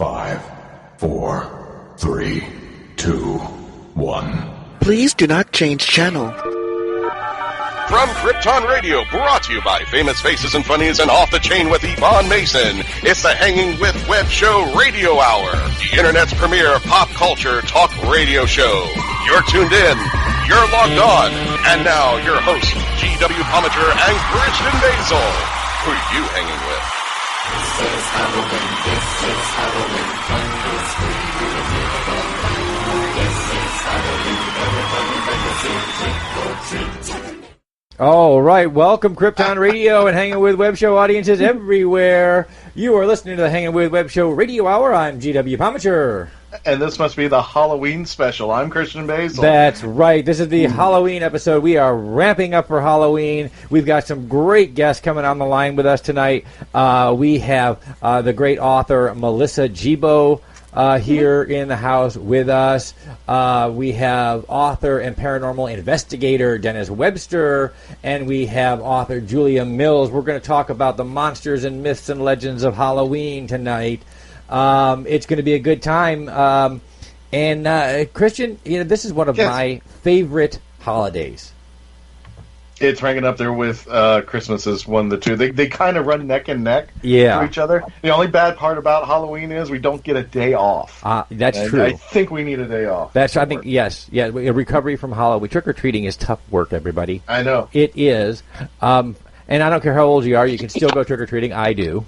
5, 4, 3, 2, 1. Please do not change channel. From Krypton Radio, brought to you by Famous Faces and Funnies and Off the Chain with Yvonne Mason, it's the Hanging with Web Show Radio Hour, the Internet's premier pop culture talk radio show. You're tuned in, you're logged on, and now your hosts, GW Pomichter and Christian Basel. Who are you hanging with? This is Halloween, fun is free, this is Halloween, everybody trick or treat. All right, welcome Krypton Radio and Hangin' with Web Show audiences everywhere. You are listening to the Hangin' with Web Show Radio Hour. I'm GW Pomichter. And this must be the Halloween special. I'm Christian Basel. That's right. This is the Halloween episode. We are ramping up for Halloween. We've got some great guests coming on the line with us tonight. We have the great author Melissa Gibbo here in the house with us. We have author and paranormal investigator Dennis Webster, and we have author Julia Mills. We're going to talk about the monsters and myths and legends of Halloween tonight. It's going to be a good time. And Christian, this is one of my favorite holidays. It's ranking up there with Christmas as one of the two. They kind of run neck and neck to each other. The only bad part about Halloween is we don't get a day off. That's true. I think we need a day off. I think, yes. Yeah, a recovery from Halloween. Trick-or-treating is tough work, everybody. I know. It is. And I don't care how old you are. You can still go trick-or-treating. I do.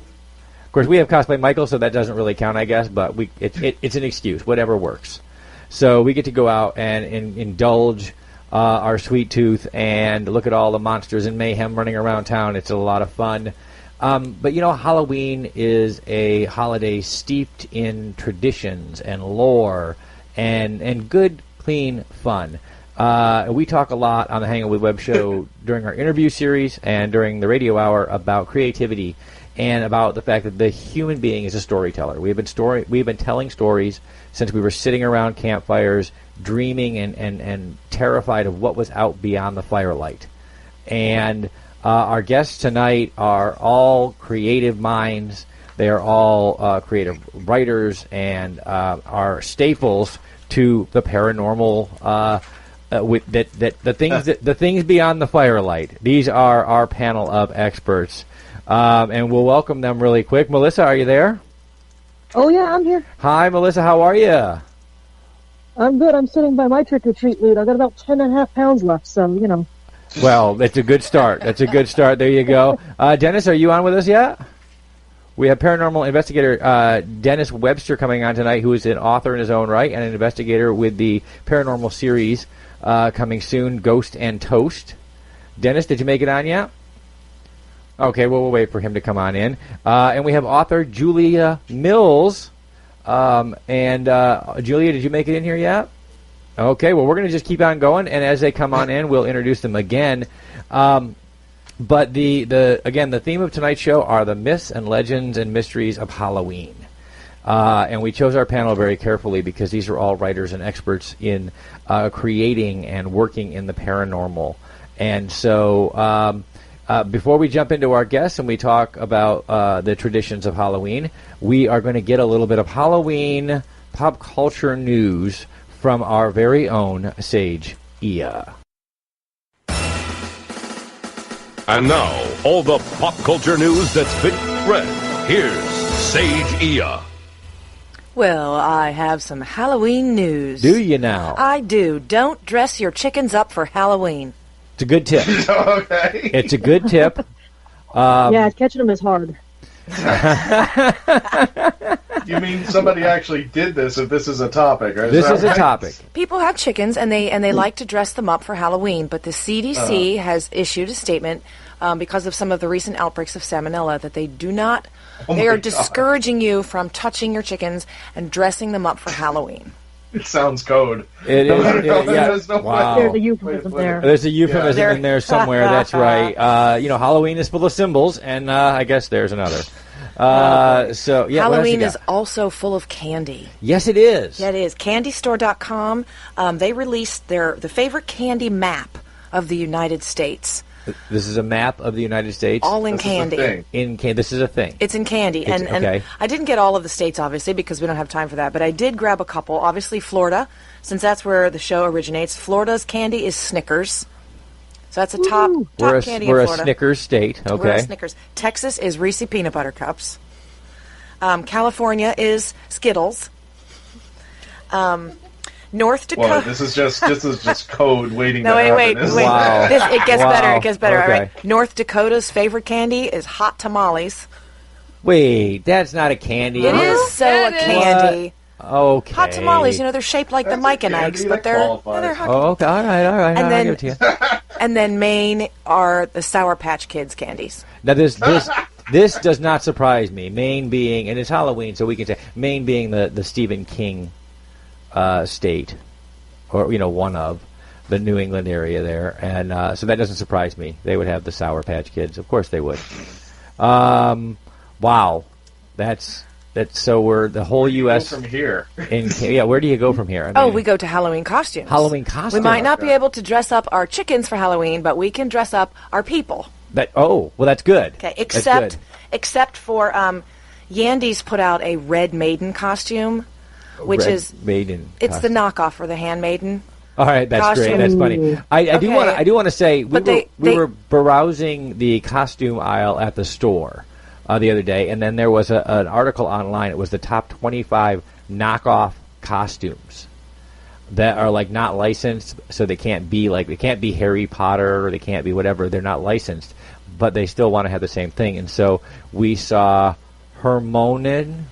Of course, we have Cosplay Michael, so that doesn't really count, I guess. But it's an excuse. Whatever works. So we get to go out and indulge our sweet tooth and look at all the monsters and mayhem running around town. It's a lot of fun. But Halloween is a holiday steeped in traditions and lore and good, clean fun. We talk a lot on the Hangin' with Web show during our interview series and during the radio hour about creativity and about the fact that the human being is a storyteller. We've been telling stories since we were sitting around campfires, dreaming and terrified of what was out beyond the firelight. And our guests tonight are all creative minds. They are all creative writers and are staples to the paranormal. The things beyond the firelight. These are our panel of experts, and we'll welcome them really quick. Melissa, are you there? Oh yeah, I'm here. Hi, Melissa. How are you? I'm good. I'm sitting by my trick-or-treat loot. I've got about 10.5 pounds left, so, Well, that's a good start. That's a good start. There you go. Dennis, are you on with us yet? We have paranormal investigator Dennis Webster coming on tonight, who is an author in his own right and an investigator with the paranormal series coming soon, Ghost and Toast. Dennis, did you make it on yet? Okay, well, we'll wait for him to come on in. And we have author Julia Mills. Julia, did you make it in here yet? Okay, well, we're going to just keep on going, and as they come on in, we'll introduce them again. But the theme of tonight's show are the myths and legends and mysteries of Halloween. And we chose our panel very carefully because these are all writers and experts in creating and working in the paranormal. And so before we jump into our guests and we talk about the traditions of Halloween, we are going to get a little bit of Halloween pop culture news from our very own Sage Ia. And now, all the pop culture news that's been read. Here's Sage Ia. Well, I have some Halloween news. Do you now? I do. Don't dress your chickens up for Halloween. It's a good tip. Okay. It's a good tip. Yeah, catching them is hard. You mean somebody actually did this if this is a topic, right? This is a topic. People have chickens, and they like to dress them up for Halloween, but the CDC has issued a statement because of some of the recent outbreaks of salmonella that they do not... they are discouraging you from touching your chickens and dressing them up for Halloween. It sounds code. It is. There's no Wow. There's a euphemism there. There's a euphemism in there somewhere. That's right. Halloween is full of symbols, and I guess there's another. Halloween is also full of candy. Yes, it is. Yeah, it is. CandyStore.com. They released the favorite candy map of the United States. This is a map of the United States. All in candy. This is a thing. It's in candy, and I didn't get all of the states obviously because we don't have time for that. But I did grab a couple. Obviously, Florida, since that's where the show originates. Florida's candy is Snickers, so that's a top candy in Florida. We're a Snickers state. Okay. We're a Snickers. Texas is Reese peanut butter cups. California is Skittles. North Dakota. Well, this is just code waiting. No, wait. Wow. It gets better. It gets better. Okay. All right. North Dakota's favorite candy is hot tamales. Wait, that's not a candy. It is a candy. Okay. Hot tamales, they're shaped like the Mike and Ikes, but they're hot. Oh, okay. All right. And then, I'll give it to you. And then Maine are the Sour Patch Kids candies. Now this does not surprise me. Maine being, and it's Halloween, so we can say Maine being the Stephen King state, or one of the New England area there, and so that doesn't surprise me. They would have the Sour Patch Kids, of course they would. Wow, that's so we're the whole U.S. from here. Where do you go from here? We go to Halloween costumes. We might not be able to dress up our chickens for Halloween, but we can dress up our people. That's good. Okay, except for Yandy's put out a Red Maiden costume. Which is Maiden. It's the knockoff for the Handmaiden. All right, that's costume. great. That's funny. I do want to say we were browsing the costume aisle at the store the other day, and then there was an article online. It was the top 25 knockoff costumes that are like not licensed, so they can't be Harry Potter or they can't be whatever. They're not licensed, but they still want to have the same thing. And so we saw Hermonen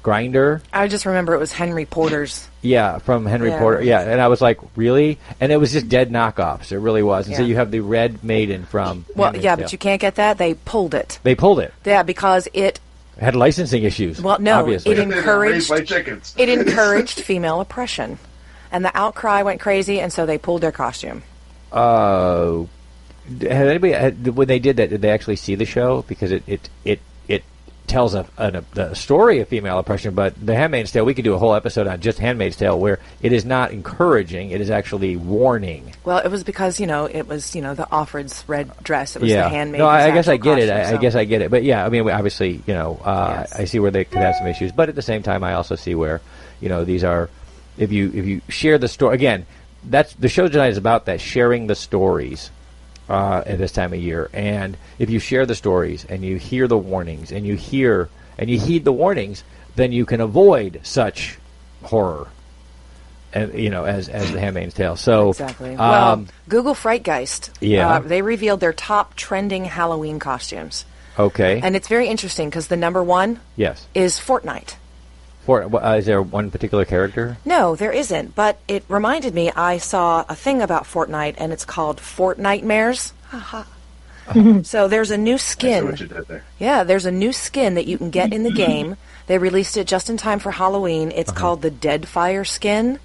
Grinder. I just remember it was Henry Porter's. Yeah, from Henry Porter. Yeah, and I was like, really? And it was just dead knockoffs. It really was. And so you have the Red Maiden from. Well, but you can't get that. They pulled it. Yeah, because it had licensing issues. Well, no, obviously. it encouraged female oppression, and the outcry went crazy, and so they pulled their costume. Had anybody when they did that? Did they actually see the show? Because it tells a story of female oppression, but The Handmaid's Tale, we could do a whole episode on just Handmaid's Tale, where it is not encouraging; it is actually warning. Well, it was because it was the Offred's red dress. It was the Handmaid's. No, I guess I get it. Costume, I guess I get it. But yeah, I mean, obviously, yes. I see where they could have some issues, but at the same time, I also see where these are. If you share the story again, that's the show tonight is about that, sharing the stories. At this time of year, and if you share the stories and you hear the warnings and you heed the warnings, then you can avoid such horror, and as The Handmaid's Tale. So exactly. Google Frightgeist. They revealed their top trending Halloween costumes. Okay, and it's very interesting because the number one is Fortnite. Is there one particular character? No, there isn't. But it reminded me, I saw a thing about Fortnite, and it's called Fortnitemares. So there's a new skin. I see what you did there. Yeah, there's a new skin that you can get in the game. They released it just in time for Halloween. It's called the Deadfire skin,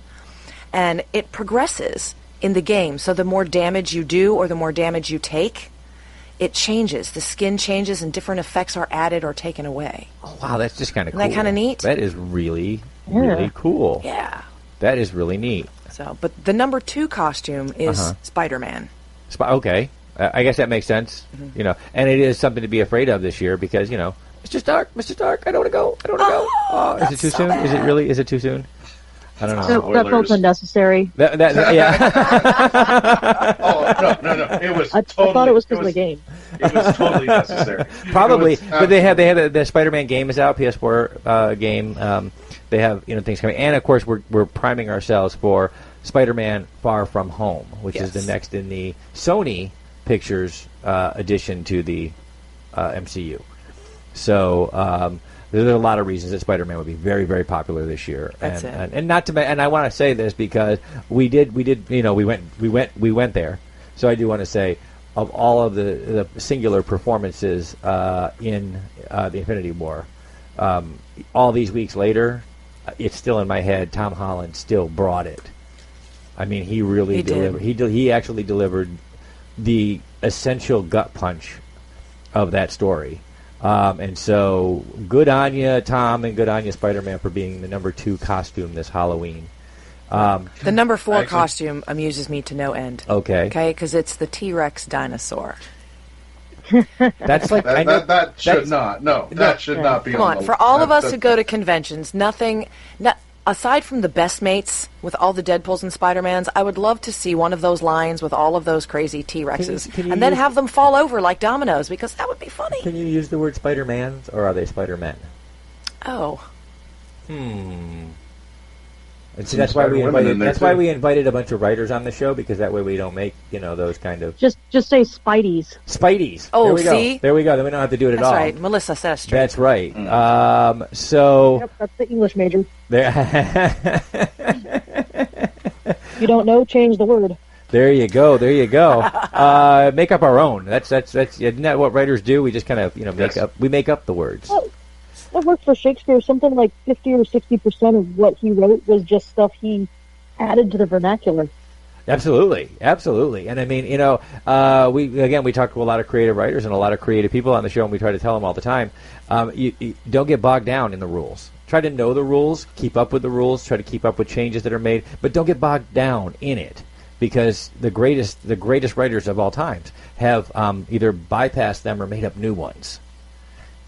and it progresses in the game. So the more damage you do or the more damage you take, it changes. The skin changes, and different effects are added or taken away. Oh, wow, that's just kind of cool. Isn't that kind of neat? That is really, really cool. Yeah. That is really neat. So, but the number 2 costume is Spider-Man. Okay. I guess that makes sense. Mm-hmm. And it is something to be afraid of this year because, Mr. Stark, I don't want to go. Oh, is it too soon? Bad. Is it too soon? I don't know. So that felt unnecessary. Yeah. No. It was. I thought it was because of the game. It was totally necessary. Probably, but they have the Spider-Man game is out, PS4 game. They have things coming, and of course we're priming ourselves for Spider-Man: Far From Home, which is the next in the Sony Pictures addition to the MCU. So. There are a lot of reasons that Spider-Man would be very, very popular this year, and not to and I want to say this because we went there. So I do want to say, of all of the singular performances in the Infinity War, all these weeks later, it's still in my head. Tom Holland still brought it. I mean, he really delivered. He actually delivered the essential gut punch of that story. And so, good on you, Tom, and good on you, Spider-Man, for being the number 2 costume this Halloween. The number 4 costume amuses me to no end. Okay. Okay, because it's the T-Rex dinosaur. That's like that should not be. Come on, for all of us who go to conventions, aside from the best mates with all the Deadpools and Spider-Mans, I would love to see one of those lines with all of those crazy T-Rexes, and then have them fall over like dominoes, because that would be funny. Can you use the word Spider-Mans, or are they Spider-Men? Oh. And see, that's why we invited a bunch of writers on the show, because that way we don't make those kind of just say Spideys. Spideys. Oh, there we see, go. There we go. Then we don't have to do it at all. That's right. Melissa says straight. That's right. So Yep, that's the English major. There. You don't know? Change the word. There you go. There you go. Make up our own. That's isn't that what writers do? We just kind of make up the words. Well, that worked for Shakespeare. Something like 50 or 60% of what he wrote was just stuff he added to the vernacular. Absolutely. And I mean, we talk to a lot of creative writers and a lot of creative people on the show, and we try to tell them all the time, you don't get bogged down in the rules. Try to know the rules, keep up with the rules, try to keep up with changes that are made, but don't get bogged down in it, because the greatest writers of all times have either bypassed them or made up new ones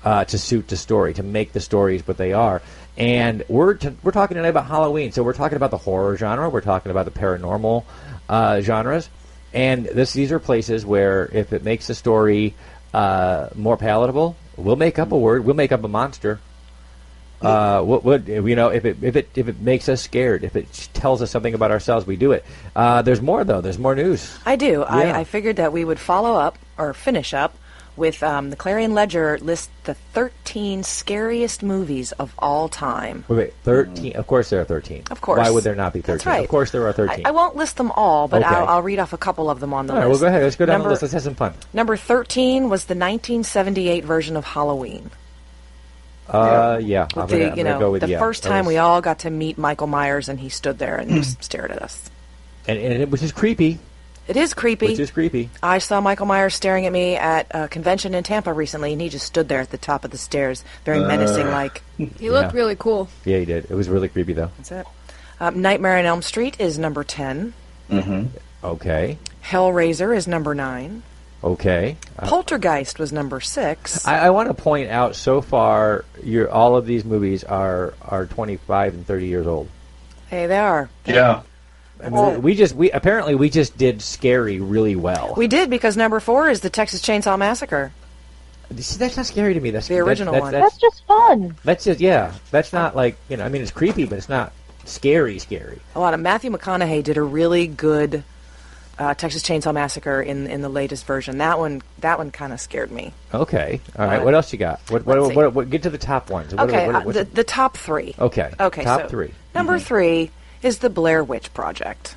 to suit the story, to make the stories what they are. And we're talking tonight about Halloween, so we're talking about the horror genre, we're talking about the paranormal genres, and these are places where if it makes the story more palatable, we'll make up a word, we'll make up a monster. If it makes us scared, if it tells us something about ourselves, we do it. There's more though. There's more news. I do. Yeah. I figured that we would follow up or finish up with the Clarion Ledger lists the 13 scariest movies of all time. Wait, 13? Of course there are 13. Of course. Why would there not be 13? That's right. Of course there are 13. I won't list them all, but Okay. I'll read off a couple of them on the All right, list. well, go ahead. Let's go down the list. Let's have some fun. Number 13 was the 1978 version of Halloween. Yeah. With I'm gonna go with the yeah. first time we all got to meet Michael Myers, and he stood there and just stared at us. And it which is creepy. It is creepy. Which is creepy. I saw Michael Myers staring at me at a convention in Tampa recently, and he just stood there at the top of the stairs, very menacing like. He looked really cool. Yeah, he did. It was really creepy, though. That's it. Nightmare on Elm Street is number 10. Mm-hmm. Okay. Hellraiser is number 9. Okay. Poltergeist was number 6. I want to point out, so far, all of these movies are 25 and 30 years old. Hey, they are. Yeah. I mean, we just did scary really well. We did, because number 4 is the Texas Chainsaw Massacre. See, that's not scary to me. That's the original one. That's just fun. That's just That's not like I mean, it's creepy, but it's not scary. A lot of Matthew McConaughey did a really good Texas Chainsaw Massacre in the latest version. That one kind of scared me. Okay, all right. What else you got? What get to the top ones? Okay, the top 3. Okay, top 3. Number 3 is the Blair Witch Project.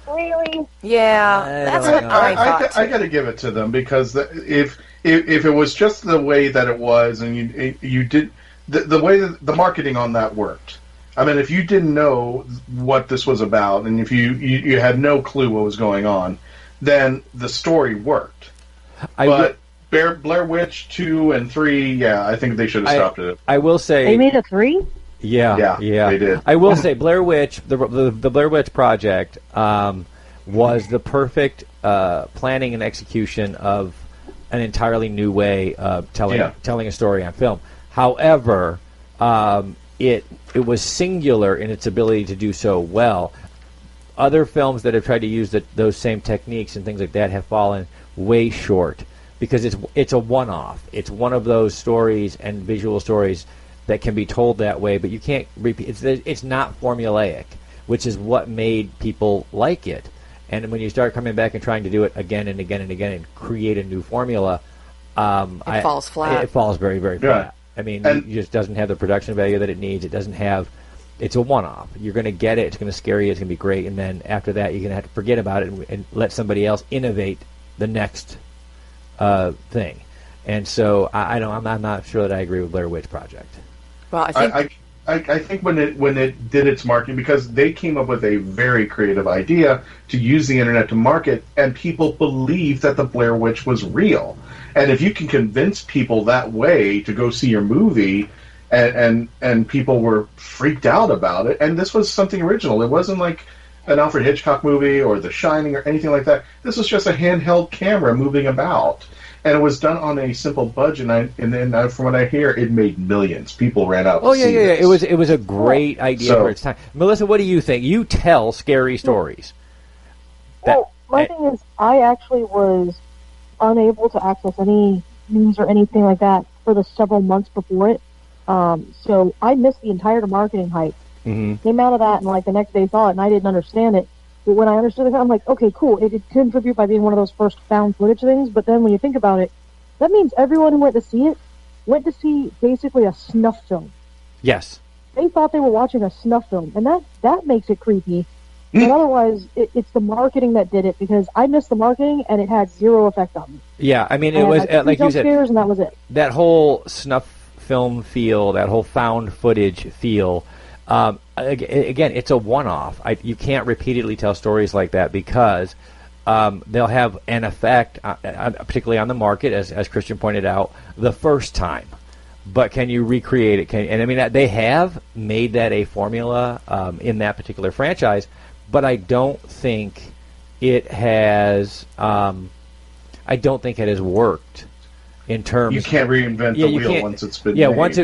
Really? Yeah, that's what I thought. I got to give it to them, because if it was just the way that it was, and you did the way that the marketing on that worked. I mean, if you didn't know what this was about, and if you had no clue what was going on, then the story worked. Blair Witch 2 and 3, I think they should have stopped it. I will say they made a 3. Yeah, they did. I will say Blair Witch, the Blair Witch Project, was the perfect planning and execution of an entirely new way of telling a story on film. However, it was singular in its ability to do so well. Other films that have tried to use those same techniques and things like that have fallen way short, because it's a one-off. It's one of those stories and visual stories that can be told that way, but you can't repeat. It's not formulaic, which is what made people like it. And when you start coming back and trying to do it again and again and again and create a new formula, it falls flat. It falls very, very flat. I mean, it just doesn't have the production value that it needs. It doesn't have. It's a one-off. You're going to get it. It's going to scare you. It's going to be great. And then after that, you're going to have to forget about it and let somebody else innovate the next thing. And so I'm not sure that I agree with Blair Witch Project. Well, I think when it did its marketing, because they came up with a very creative idea to use the internet to market, and people believed that the Blair Witch was real. And if you can convince people that way to go see your movie, and people were freaked out about it. And this was something original. It wasn't like an Alfred Hitchcock movie or The Shining or anything like that. This was just a handheld camera moving about. And it was done on a simple budget, and then from what I hear, it made millions. People ran out. Oh to yeah, see yeah. this. It was a great idea for its time. Melissa, what do you think? You tell scary stories. Well, my thing is, I actually was unable to access any news or anything like that for the several months before it. So I missed the entire marketing hype. Mm-hmm. Came out of that and like the next day saw it, and I didn't understand it. But when I understood it, I'm like, okay, cool. It did contribute by being one of those first found footage things. But then when you think about it, that means everyone who went to see it went to see basically a snuff film. Yes. They thought they were watching a snuff film, and that makes it creepy. But otherwise, it's the marketing that did it, because I missed the marketing and it had zero effect on me. Yeah, I mean, it was like you said, scares, and that was it. That whole snuff film feel, that whole found footage feel. Again, it's a one-off. You can't repeatedly tell stories like that because they'll have an effect, particularly on the market, as Christian pointed out, the first time. But can you recreate it? And I mean, they have made that a formula in that particular franchise, but I don't think it has. I don't think it has worked in terms. You can't reinvent the wheel once it's been made. Once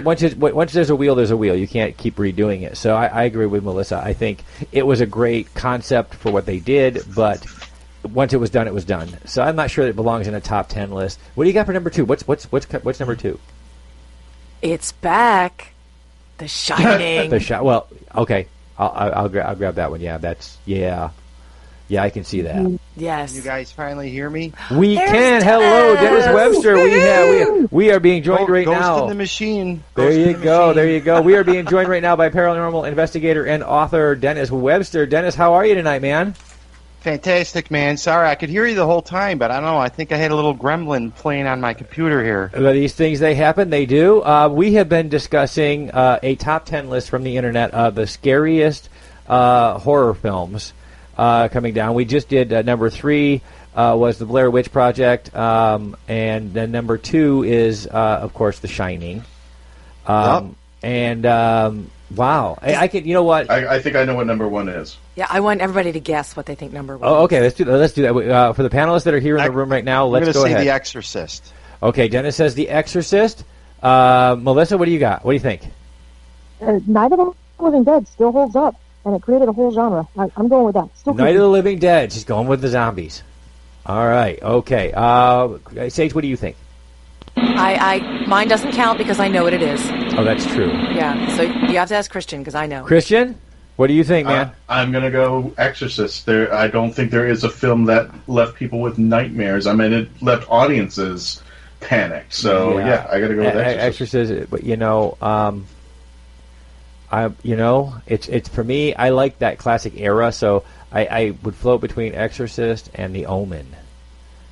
there's a wheel, there's a wheel. You can't keep redoing it. So I agree with Melissa. I think it was a great concept for what they did, but once it was done, it was done. So I'm not sure that it belongs in a top 10 list. What do you got for number 2? What's number 2? It's back. The Shining. Well, okay. I'll grab that one. Yeah, I can see that. Yes. You guys finally hear me? We can. Hello, Dennis Webster. We are being joined right now. Ghost in the machine. There you go. We are being joined right now by paranormal investigator and author Dennis Webster. Dennis, how are you tonight, man? Fantastic, man. Sorry, I could hear you the whole time, but I don't know. I think I had a little gremlin playing on my computer here. These things, they happen. They do. We have been discussing a top 10 list from the internet of the scariest horror films coming down. We just did number 3 was the Blair Witch Project, and then number 2 is, of course, The Shining. And wow, I could. You know what? I think I know what number 1 is. Yeah, I want everybody to guess what they think number 1 Oh, okay, let's do that. For the panelists that are here in the room right now, let's go ahead. I'm going to say The Exorcist. Okay, Dennis says The Exorcist. Melissa, what do you got? What do you think? Night of the Living Dead still holds up, and it created a whole genre. I'm going with that. Still Night of the Living Dead. She's going with the zombies. All right, okay. Sage, what do you think? Mine doesn't count because I know what it is. Oh, that's true. Yeah, so you have to ask Christian because I know. Christian, what do you think, man? I'm going to go Exorcist. I don't think there is a film that left people with nightmares. I mean, it left audiences panicked. So yeah I got to go with Exorcist. Exorcist, but it's for me. I like that classic era, so I would float between Exorcist and The Omen.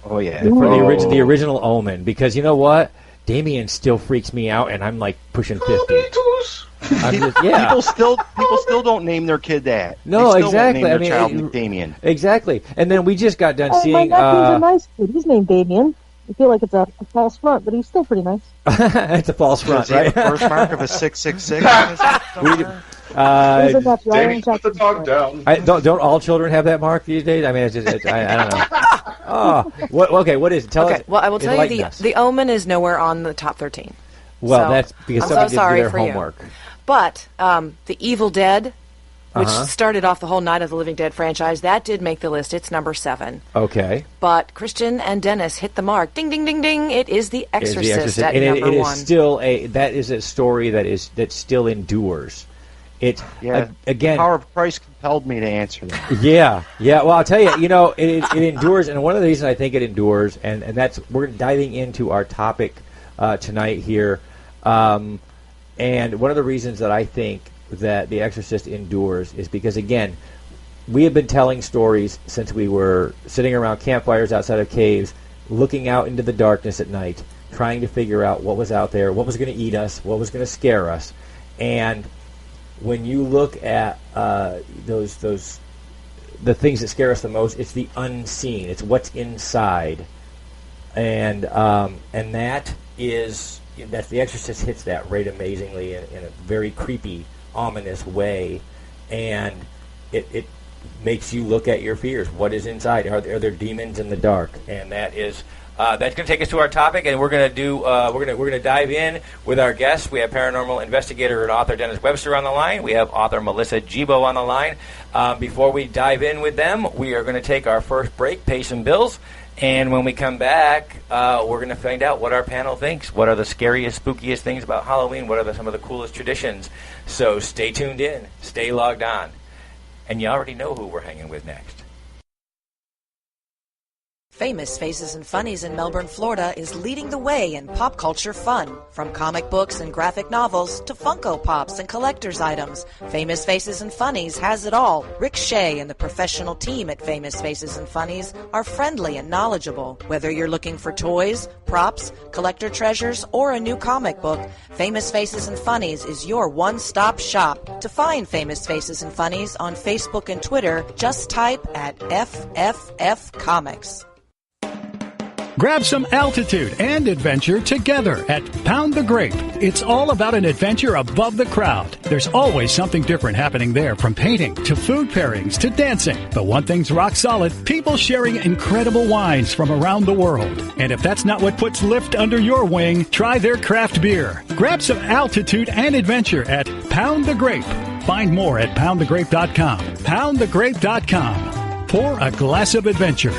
Oh yeah, For the original Omen, because you know what, Damien still freaks me out, and I'm like pushing 50. People still don't name their kid that. No, they still exactly. Won't name their child Damien. Exactly. And then we just got done seeing. My nephew's a nice kid. He's named Damien. I feel like it's a false front, but he's still pretty nice. It's a false front, right? First mark of a 666. Damien, put the dog down. Don't all children have that mark these days? I mean, I don't know. Oh, what is it? Tell us. Well, I will tell you, us. the Omen is nowhere on the top 13. Well, so, that's because I'm somebody so sorry did their for homework. You. But The Evil Dead, which started off the whole Night of the Living Dead franchise, that did make the list. It's number 7. Okay. But Christian and Dennis hit the mark. Ding, ding, ding, ding. It is The Exorcist at and number 1. It is still that is a story that still endures. Again, the power of Christ compelled me to answer that. Yeah. Well, I'll tell you, it endures, and one of the reasons I think it endures, and that's we're diving into our topic tonight here, and one of the reasons that I think that The Exorcist endures is because, again, we have been telling stories since we were sitting around campfires outside of caves, looking out into the darkness at night, trying to figure out what was out there, what was going to eat us, what was going to scare us, and when you look at the things that scare us the most, it's the unseen. It's what's inside, and that is that's The Exorcist hits that right amazingly in a very creepy, ominous way, and it makes you look at your fears. What is inside? Are there demons in the dark? And that is that's going to take us to our topic, and we're going to do we're going to dive in with our guests. We have paranormal investigator and author Dennis Webster on the line. We have author Melissa Gibbo on the line. Before we dive in with them, we are going to take our first break, pay some bills, and when we come back, we're going to find out what our panel thinks. What are the scariest, spookiest things about Halloween? What are some of the coolest traditions? So stay tuned in, stay logged on, and you already know who we're hanging with next. Famous Faces and Funnies in Melbourne, Florida is leading the way in pop culture fun. From comic books and graphic novels to Funko Pops and collector's items, Famous Faces and Funnies has it all. Rick Shea and the professional team at Famous Faces and Funnies are friendly and knowledgeable. Whether you're looking for toys, props, collector treasures, or a new comic book, Famous Faces and Funnies is your one-stop shop. To find Famous Faces and Funnies on Facebook and Twitter, just type at FFF Comics. Grab some altitude and adventure together at Pound the Grape. It's all about an adventure above the crowd. There's always something different happening there, from painting to food pairings to dancing. But one thing's rock solid, people sharing incredible wines from around the world. And if that's not what puts Lift under your wing, try their craft beer. Grab some altitude and adventure at Pound the Grape. Find more at poundthegrape.com. Poundthegrape.com. Pour a glass of adventure.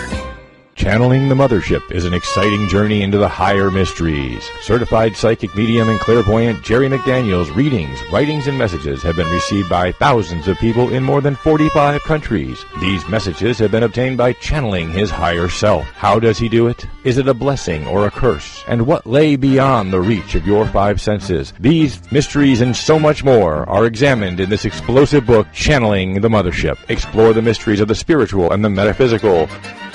Channeling the Mothership is an exciting journey into the higher mysteries. Certified psychic medium and clairvoyant Jerry McDaniel's readings, writings, and messages have been received by thousands of people in more than 45 countries. These messages have been obtained by channeling his higher self. How does he do it? Is it a blessing or a curse? And what lay beyond the reach of your five senses? These mysteries and so much more are examined in this explosive book, Channeling the Mothership. Explore the mysteries of the spiritual and the metaphysical.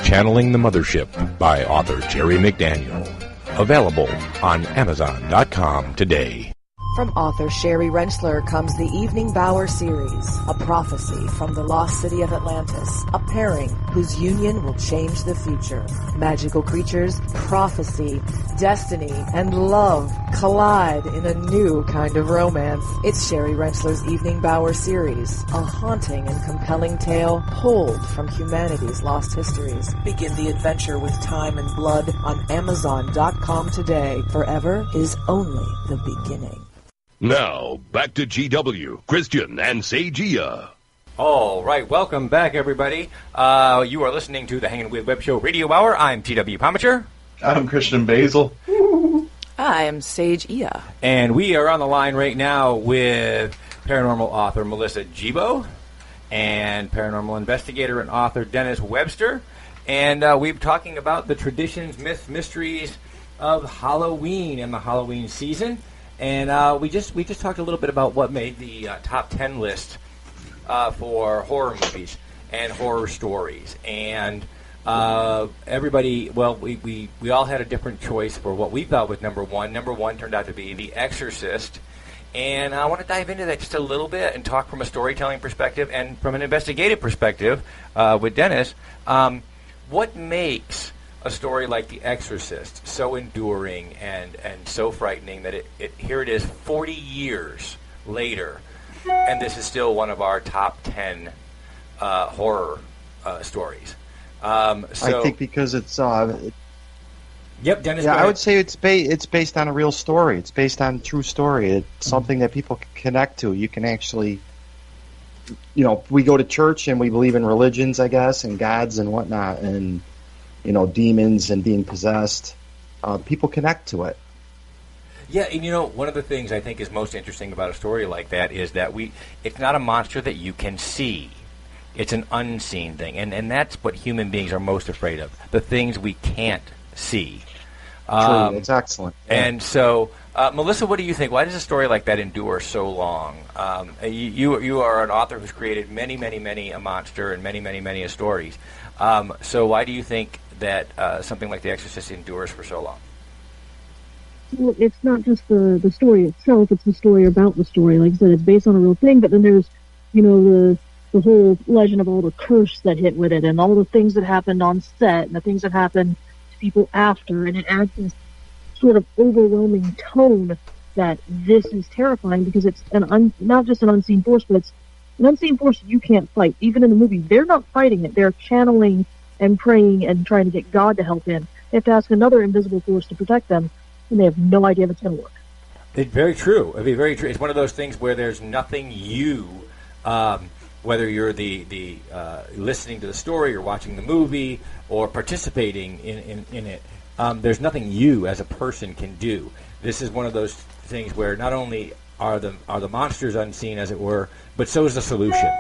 Channeling the Mothership by author Jerry McDaniel. Available on Amazon.com today. From author Sherry Rensler comes the Evening Bower series, a prophecy from the lost city of Atlantis, a pairing whose union will change the future. Magical creatures, prophecy, destiny, and love collide in a new kind of romance. It's Sherry Rensler's Evening Bower series, a haunting and compelling tale pulled from humanity's lost histories. Begin the adventure with Time and Blood on Amazon.com today. Forever is only the beginning. Now, back to GW, Christian, and Sagea. All right, welcome back, everybody. You are listening to the Hangin' with Web Show Radio Hour. I'm HWW Pomichter. I'm Christian Basel. I'm Sage Ia. And we are on the line right now with paranormal author Melissa Gibbo and paranormal investigator and author Dennis Webster. And we're talking about the traditions, myths, mysteries of Halloween and the Halloween season. And we just talked a little bit about what made the top 10 list for horror movies and horror stories. And everybody, well, we all had a different choice for what we thought was number one. Number one turned out to be The Exorcist. And I want to dive into that just a little bit and talk from a storytelling perspective and from an investigative perspective with Dennis. What makes a story like The Exorcist so enduring and so frightening that here it is 40 years later, and this is still one of our top 10 horror stories. I think because it's yep, Dennis. Yeah, I would say it's based on a real story. It's based on a true story. It's something that people can connect to. You can actually, we go to church and we believe in religions, I guess, and gods and whatnot, and demons and being possessed. People connect to it. Yeah, and one of the things I think is most interesting about a story like that is that it's not a monster that you can see. It's an unseen thing, and that's what human beings are most afraid of, the things we can't see. True, it's excellent. Yeah. And so, Melissa, what do you think? Why does a story like that endure so long? You are an author who's created many, many, many a monster and many, many, many a stories. So why do you think that something like The Exorcist endures for so long? Well, it's not just the story itself, it's the story about the story. Like I said, it's based on a real thing, but then there's, the whole legend of all the curse that hit with it and all the things that happened on set and the things that happened to people after, and it adds this sort of overwhelming tone that this is terrifying because it's not just an unseen force, but it's an unseen force you can't fight. Even in the movie, they're not fighting it. They're channeling and praying and trying to get God to help in. They have to ask another invisible force to protect them, and they have no idea if it's going to work. It's very true. It'd be very true. It's one of those things where there's nothing whether you're the listening to the story or watching the movie or participating in it, there's nothing you as a person can do. This is one of those things where not only are the monsters unseen, as it were, but so is the solution.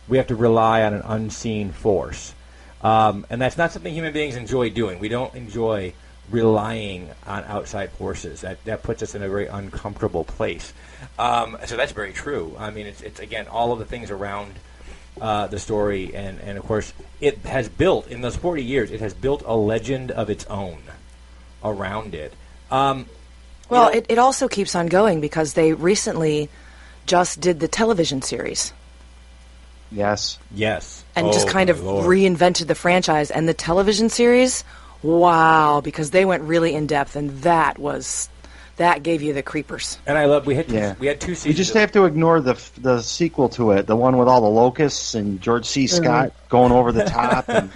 We have to rely on an unseen force. And that's not something human beings enjoy doing. We don't enjoy relying on outside forces. That puts us in a very uncomfortable place. So that's very true. I mean, it's again, all of the things around the story, and of course, it has built, in those 40 years, it has built a legend of its own around it. Well, it also keeps on going because they recently just did the television series. Yes. And just kind of reinvented the franchise. And the television series, wow, because they went really in depth, and that gave you the creepers. And I love we had two seasons. You just have to ignore the sequel to it, the one with all the locusts and George C. Scott going over the top. And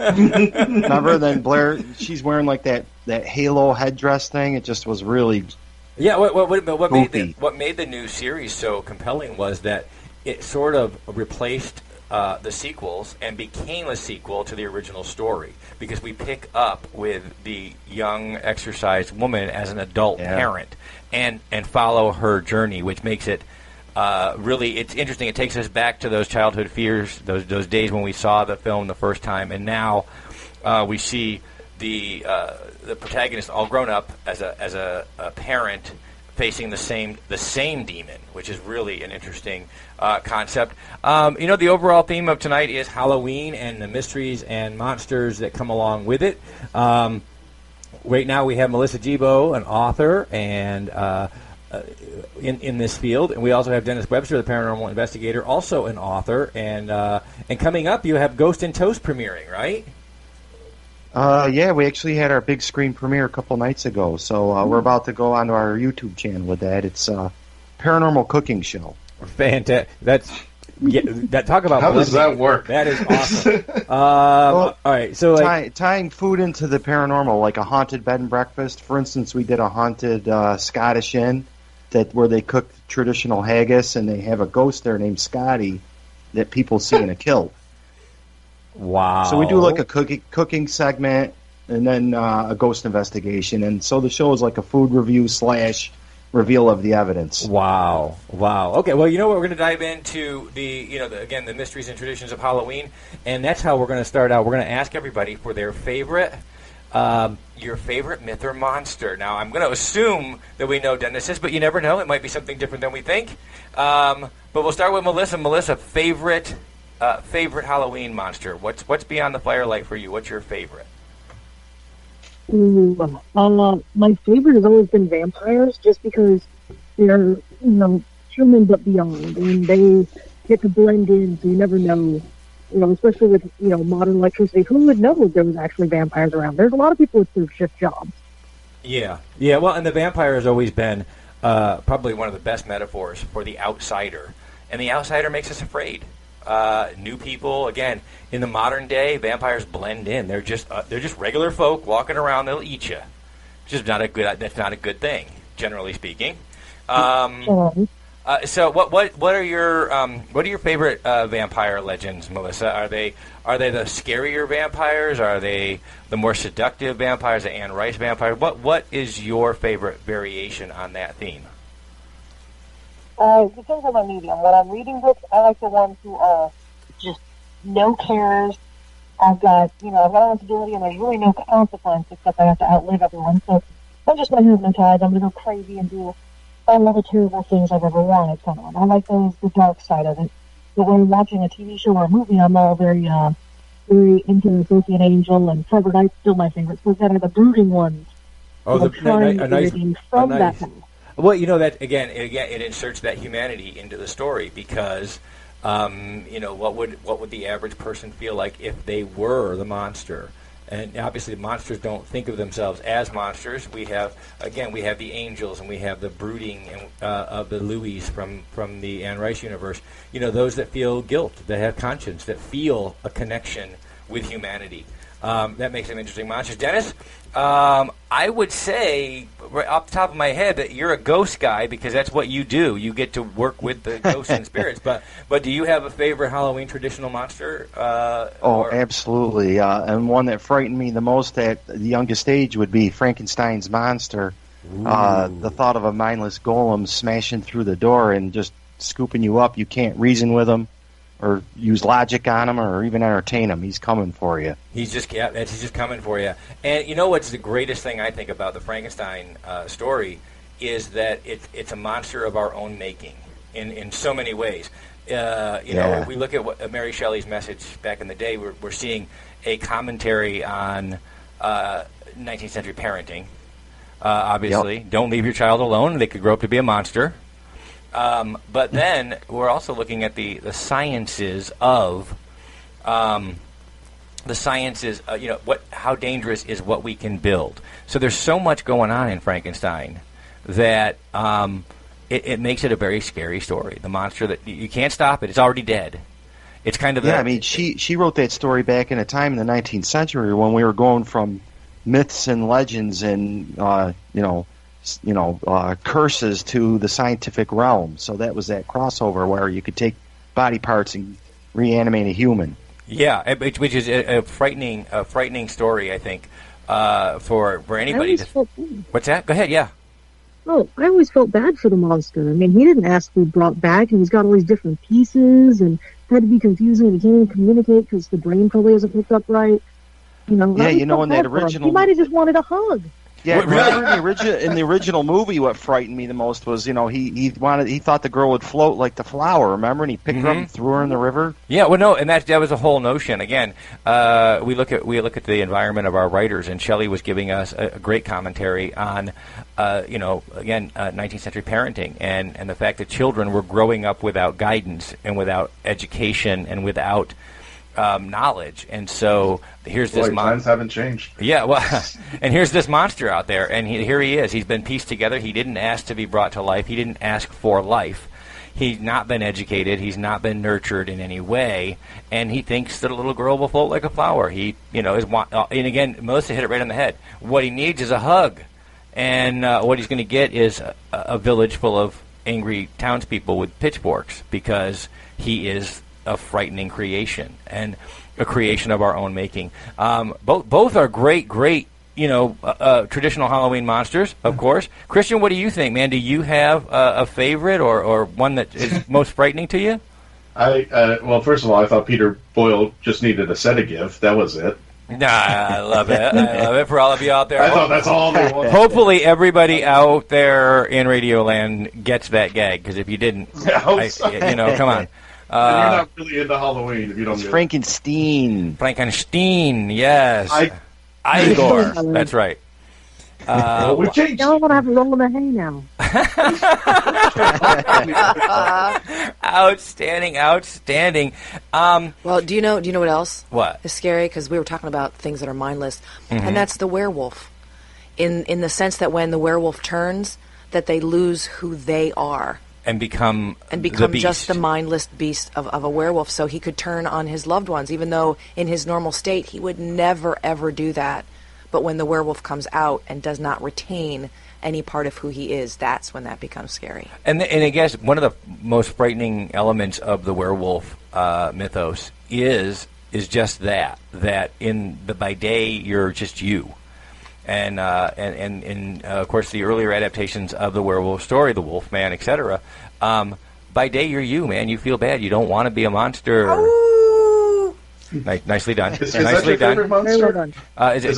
remember, then Blair, she's wearing like that halo headdress thing. It just was really what made the new series so compelling was that it sort of replaced the sequels and became a sequel to the original story, because we pick up with the young exercised woman as an adult parent and follow her journey, which makes it really, it's interesting. It takes us back to those childhood fears, those days when we saw the film the first time, and now we see the protagonist all grown up as a parent facing the same demon, which is really an interesting concept. The overall theme of tonight is Halloween and the mysteries and monsters that come along with it. Right now we have Melissa Gibbo, an author, and in this field, and we also have Dennis Webster, the paranormal investigator, also an author. And coming up, you have Ghost and Toast premiering, right? We actually had our big screen premiere a couple nights ago, so we're about to go onto our YouTube channel with that. It's a paranormal cooking show. Fantastic. Talk about how does that work? That is awesome. All right, so tying food into the paranormal, like a haunted bed and breakfast. For instance, we did a haunted Scottish inn where they cook traditional haggis, and they have a ghost there named Scotty that people see in a kilt. Wow. So we do like a cooking segment and then a ghost investigation. And so the show is like a food review / reveal of the evidence. Wow. Okay, well, you know what? We're going to dive into the mysteries and traditions of Halloween. And that's how we're going to start out. We're going to ask everybody for their favorite, your favorite myth or monster. Now, I'm going to assume that we know Dennis's, but you never know. It might be something different than we think. But we'll start with Melissa. Melissa, favorite Halloween monster. What's beyond the firelight for you? What's your favorite? My favorite has always been vampires, just because they're human but beyond, and they get to blend in, so you never know. Especially with modern electricity, who would know there was actually vampires around? There's a lot of people with their shift jobs. Yeah. Well, and the vampire has always been probably one of the best metaphors for the outsider, and the outsider makes us afraid. New people, again, in the modern day, vampires blend in. They're just regular folk walking around. They'll eat you. That's not a good thing, generally speaking. So what are your favorite vampire legends, Melissa? Are they the scarier vampires? Are they the more seductive vampires, the Anne Rice vampire? What is your favorite variation on that theme? It depends on my medium. When I'm reading books, I like the ones who are just no cares. I've got a disability, and there's really no consequence except I have to outlive everyone. So I'm just going to hypnotize. I'm going to go crazy and do all the terrible things I've ever wanted. Kind of. I like the dark side of it. But when I'm watching a TV show or a movie, I'm all very into Associate Angel, and Trevor Knight's still my favorite. So that are the brooding ones. Oh, that path. Well, that again, it inserts that humanity into the story, because what would the average person feel like if they were the monster? And obviously, monsters don't think of themselves as monsters. We have the angels, and we have the brooding of the Louis from the Anne Rice universe. Those that feel guilt, that have conscience, that feel a connection with humanity. That makes them interesting monsters. Dennis, I would say, right off the top of my head, that you're a ghost guy because that's what you do. You get to work with the ghosts and spirits. But do you have a favorite Halloween traditional monster? Absolutely. And one that frightened me the most at the youngest age would be Frankenstein's monster. The thought of a mindless golem smashing through the door and just scooping you up. You can't reason with him or use logic on him or even entertain him. He's coming for you. He's just coming for you. And you know what's the greatest thing I think about the Frankenstein story is that it's a monster of our own making in so many ways. If we look at what Mary Shelley's message back in the day, we're seeing a commentary on 19th century parenting. Obviously, Don't leave your child alone. They could grow up to be a monster. But then we're also looking at the sciences of how dangerous is what we can build. So there's so much going on in Frankenstein that it makes it a very scary story. The monster that you can't stop it; it's already dead. It's kind of she wrote that story back in a time in the 19th century when we were going from myths and legends and curses to the scientific realm. So that was that crossover where you could take body parts and reanimate a human. Yeah, which is a frightening story, I think, for anybody. What's that? Go ahead. Yeah. Oh, I always felt bad for the monster. I mean, he didn't ask to be brought back, and he's got all these different pieces, and it had to be confusing, and he can't even communicate because the brain probably hasn't picked up right. In that original... He might have just wanted a hug. Yeah, really? In the original movie, what frightened me the most was, he thought the girl would float like the flower, remember? And he picked her up and threw her in the river. Yeah, well, no, and that was a whole notion. Again, we look at the environment of our writers, and Shelley was giving us a great commentary on, 19th century parenting and the fact that children were growing up without guidance and without education and without knowledge, and so here's this monster. Times haven't changed. Yeah, well, and here's this monster out there, and here he is. He's been pieced together. He didn't ask to be brought to life. He didn't ask for life. He's not been educated. He's not been nurtured in any way, and he thinks that a little girl will float like a flower. He, is. And again, Melissa hit it right on the head. What he needs is a hug, and what he's going to get is a village full of angry townspeople with pitchforks because he is a frightening creation and a creation of our own making. Both are great, traditional Halloween monsters, of course. Christian, what do you think, man? Do you have a favorite or one that is most frightening to you? Well, first of all, I thought Peter Boyle just needed a sedative. That was it. Nah, I love it. I love it for all of you out there. I thought that's all they wanted. Hopefully everybody out there in Radioland gets that gag, because if you didn't, come on. You're not really into Halloween if you don't. It's Frankenstein. Frankenstein, yes. Igor. That's right. We changed. Y'all want to have a roll in the hay now. Outstanding. Well, do you know what else? What is scary? Because we were talking about things that are mindless, and that's the werewolf. In the sense that when the werewolf turns, that they lose who they are. And become just the mindless beast of a werewolf. So he could turn on his loved ones, even though in his normal state he would never, ever do that. But when the werewolf comes out and does not retain any part of who he is, that's when that becomes scary. And I guess one of the most frightening elements of the werewolf mythos is just that by day you're just you. And of course, the earlier adaptations of the werewolf story, the Wolfman, etc. By day, you're you, man. You feel bad. You don't want to be a monster. Oh! Nicely done. Is that your favorite monster? Is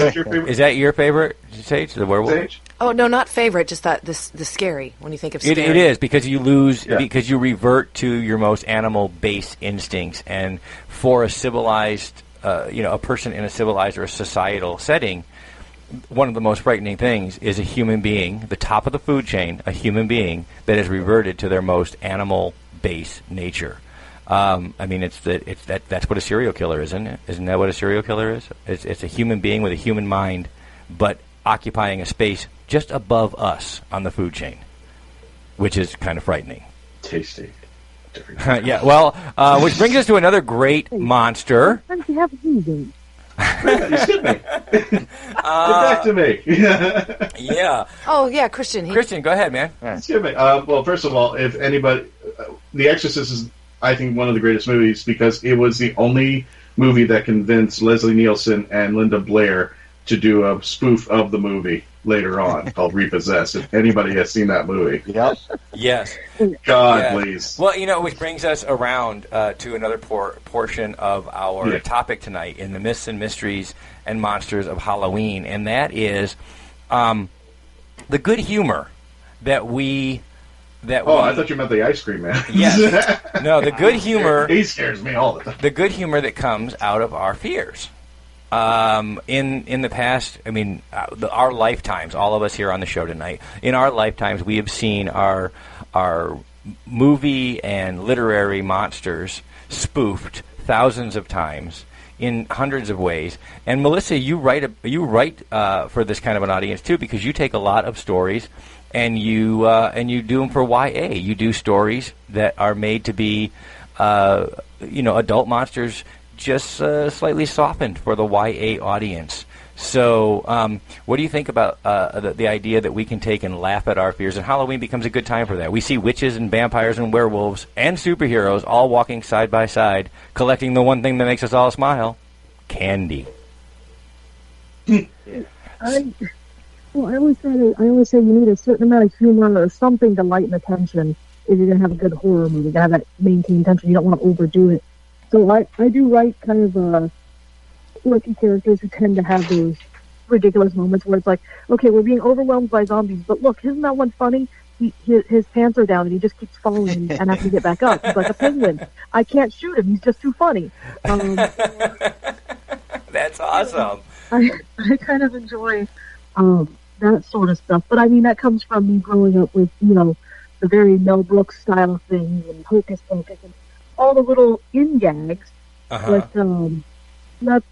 that your favorite, Sage? The werewolf? Sage? Oh no, not favorite. Just that the scary when you think of scary. It is because you lose because you revert to your most animal-based instincts, and for a civilized, a person in a civilized or a societal setting. One of the most frightening things is a human being, the top of the food chain, a human being that has reverted to their most animal-based nature. I mean, that's what a serial killer is, isn't it? Isn't that what a serial killer is? It's a human being with a human mind, but occupying a space just above us on the food chain, which is kind of frightening. Tasty. Yeah, well, which brings us to another great monster. You skipped me. Get back to me. Yeah. Oh, yeah, Christian. Christian, go ahead, man. Skip me. Well, first of all, if anybody... The Exorcist is, I think, one of the greatest movies because it was the only movie that convinced Leslie Nielsen and Linda Blair to do a spoof of the movie later on called Repossessed. If anybody has seen that movie. Yep. Yes. God, please. Well, which brings us around to another portion of our topic tonight in the myths and mysteries and monsters of Halloween, and that is the good humor that we... I thought you meant the ice cream man. Yes. No, the good humor... He scares me all the time. The good humor that comes out of our fears. In the past, I mean, our lifetimes, all of us here on the show tonight, in our lifetimes, we have seen our movie and literary monsters spoofed thousands of times in hundreds of ways. And Melissa, you write for this kind of an audience too, because you take a lot of stories and you do them for YA. You do stories that are made to be, adult monsters, just slightly softened for the YA audience. So what do you think about the idea that we can take and laugh at our fears, and Halloween becomes a good time for that? We see witches and vampires and werewolves and superheroes all walking side by side, collecting the one thing that makes us all smile, candy. I always say you need a certain amount of humor or something to lighten the tension if you're going to have a good horror movie. You got to have that maintain tension. You don't want to overdo it. So I do write kind of quirky characters who tend to have those ridiculous moments where it's like, okay, we're being overwhelmed by zombies, but look, isn't that one funny? His pants are down and he just keeps falling and has to get back up. He's like a penguin. I can't shoot him. He's just too funny. That's awesome. I kind of enjoy that sort of stuff. But I mean, that comes from me growing up with, the very Mel Brooks style of things and Hocus Pocus and all the little in-gags. But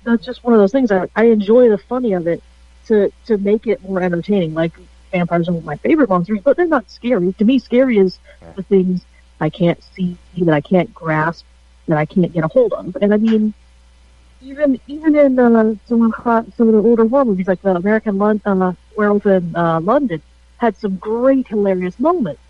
that's just one of those things. I enjoy the funny of it to make it more entertaining. Like, vampires are my favorite monsters, but they're not scary. To me, scary is the things I can't see, that I can't grasp, that I can't get a hold of. And I mean, even in some of the older horror movies, like the American Werewolf in London, had some great, hilarious moments,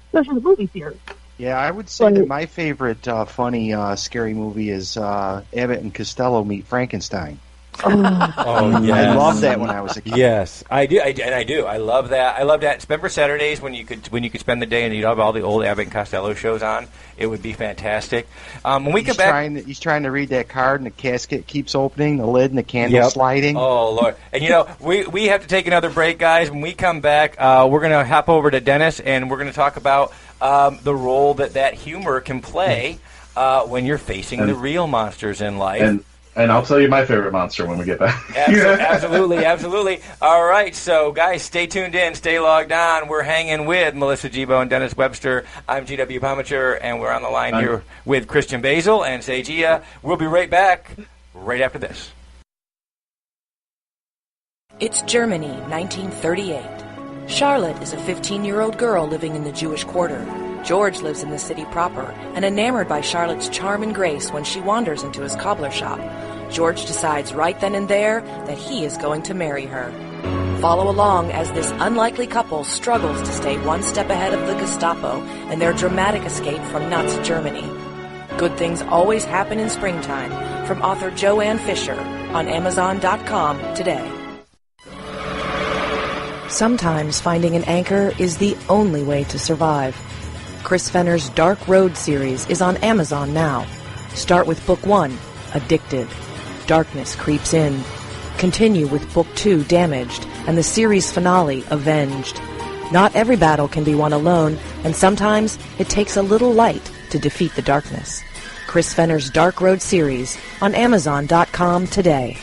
especially the movie theater. Yeah, I would say that my favorite funny, scary movie is Abbott and Costello Meet Frankenstein. Oh, yes. I loved that when I was a kid. Yes, I do. I love that. I love that. Remember Saturdays when you could spend the day and you'd have all the old Abbott and Costello shows on? It would be fantastic. When we come back, he's trying to read that card, and the casket keeps opening, the lid and the candle sliding. Oh Lord! And we have to take another break, guys. When we come back, we're going to hop over to Dennis, and we're going to talk about the role that humor can play when you're facing the real monsters in life. And I'll tell you my favorite monster when we get back. Absolutely. All right, so guys, stay tuned in, stay logged on. We're hanging with Melissa Gibbo and Dennis Webster. I'm GW Pomichter, and we're on the line here with Christian Basel and Seijiya. We'll be right back right after this. It's Germany, 1938. Charlotte is a 15-year-old girl living in the Jewish quarter. George lives in the city proper, and enamored by Charlotte's charm and grace when she wanders into his cobbler shop, George decides right then and there that he is going to marry her. Follow along as this unlikely couple struggles to stay one step ahead of the Gestapo and their dramatic escape from Nazi Germany. Good Things Always Happen in Springtime, from author Joanne Fisher, on Amazon.com today. Sometimes finding an anchor is the only way to survive. Chris Fenner's Dark Road series is on Amazon now. Start with Book 1, Addicted. Darkness creeps in. Continue with Book 2, Damaged, and the series finale, Avenged. Not every battle can be won alone, and sometimes it takes a little light to defeat the darkness. Chris Fenner's Dark Road series on Amazon.com today.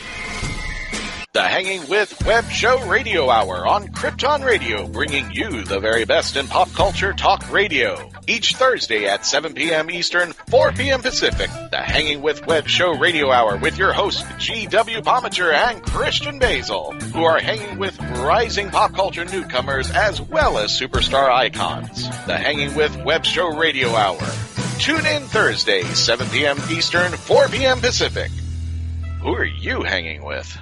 The Hanging with Web Show Radio Hour on Krypton Radio, bringing you the very best in pop culture talk radio. Each Thursday at 7 p.m. Eastern, 4 p.m. Pacific, the Hanging with Web Show Radio Hour with your hosts GW Pomichter and Christian Basel, who are hanging with rising pop culture newcomers as well as superstar icons. The Hanging with Web Show Radio Hour. Tune in Thursday, 7 p.m. Eastern, 4 p.m. Pacific. Who are you hanging with?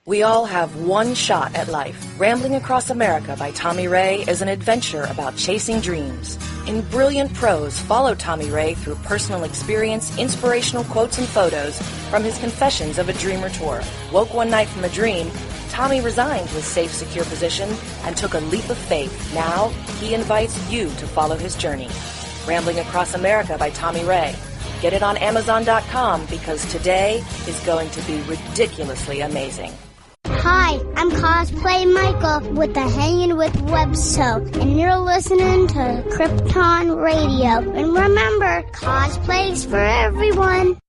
We all have one shot at life. Rambling Across America by Tommy Ray is an adventure about chasing dreams. In brilliant prose, follow Tommy Ray through personal experience, inspirational quotes and photos from his Confessions of a Dreamer tour. Woke one night from a dream, Tommy resigned his safe, secure position and took a leap of faith. Now, he invites you to follow his journey. Rambling Across America by Tommy Ray. Get it on Amazon.com because today is going to be ridiculously amazing. Hi, I'm Cosplay Michael with the Hangin' with Web Show, and you're listening to Krypton Radio. And remember, cosplay's for everyone.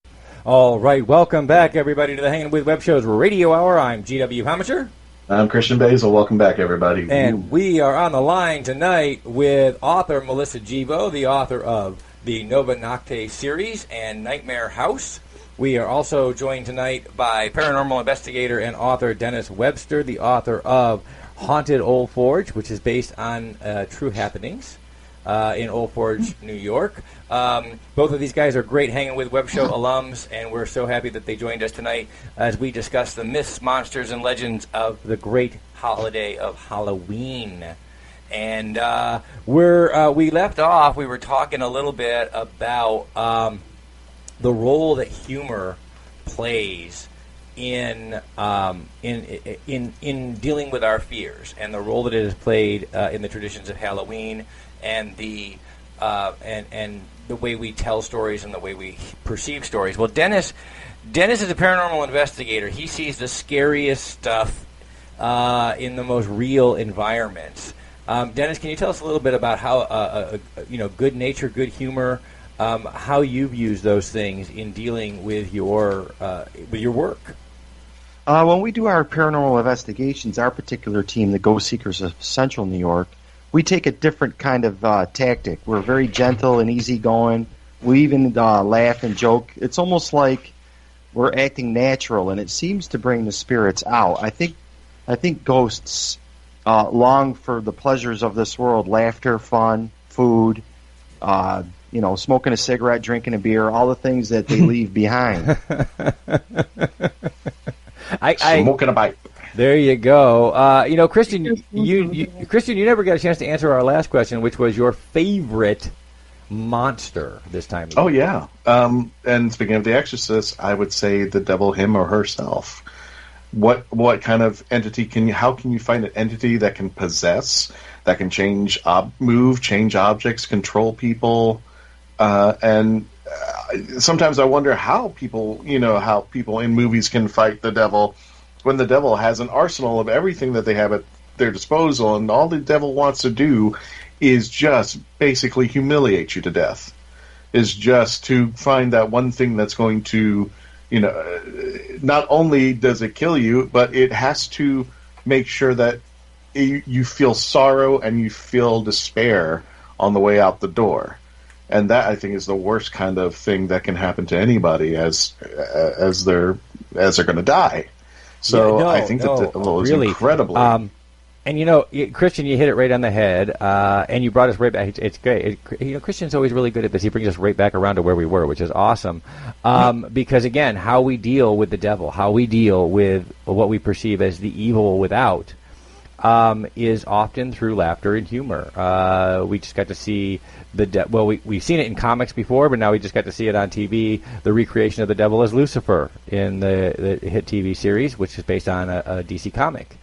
All right, welcome back, everybody, to the Hangin' with Web Show's Radio Hour. I'm GW Pomichter. I'm Christian Basel. Welcome back, everybody. And we are on the line tonight with author Melissa Gibbo, the author of the Nova Nocte series and Nightmare House. We are also joined tonight by paranormal investigator and author Dennis Webster, the author of Haunted Old Forge, which is based on true happenings in Old Forge, New York. Both of these guys are great Hanging with Web Show alums, and we're so happy that they joined us tonight as we discuss the myths, monsters, and legends of the great holiday of Halloween. And we left off, we were talking a little bit about the role that humor plays in dealing with our fears, and the role that it has played in the traditions of Halloween, and the way we tell stories and the way we perceive stories. Well, Dennis is a paranormal investigator. He sees the scariest stuff in the most real environments. Dennis, can you tell us a little bit about how good nature, good humor, how you've used those things in dealing with your work? When we do our paranormal investigations, our particular team, the Ghost Seekers of Central New York, we take a different kind of tactic. We're very gentle and easygoing. We even laugh and joke. It's almost like we're acting natural, and it seems to bring the spirits out. I think ghosts long for the pleasures of this world: laughter, fun, food, smoking a cigarette, drinking a beer, all the things that they leave behind. Smoking a pipe. There you go. Christian, you never got a chance to answer our last question, which was your favorite monster this time of year. Oh, yeah. And speaking of The Exorcist, I would say the devil, him or herself. What kind of entity how can you find an entity that can possess, that can change objects, control people, and sometimes I wonder how people in movies can fight the devil when the devil has an arsenal of everything that they have at their disposal, and all the devil wants to do is just basically humiliate you to death, is just to find that one thing that's going to, not only does it kill you, but it has to make sure that you feel sorrow and you feel despair on the way out the door. And that, I think, is the worst kind of thing that can happen to anybody as they're going to die. So I think that the devil is incredibly. And Christian, you hit it right on the head, and you brought us right back. It's great. Christian's always really good at this. He brings us right back around to where we were, which is awesome. Because again, how we deal with the devil, how we deal with what we perceive as the evil without, is often through laughter and humor. We just got to see we've seen it in comics before, but now we just got to see it on TV. The recreation of the devil as Lucifer in the hit TV series, which is based on a DC comic.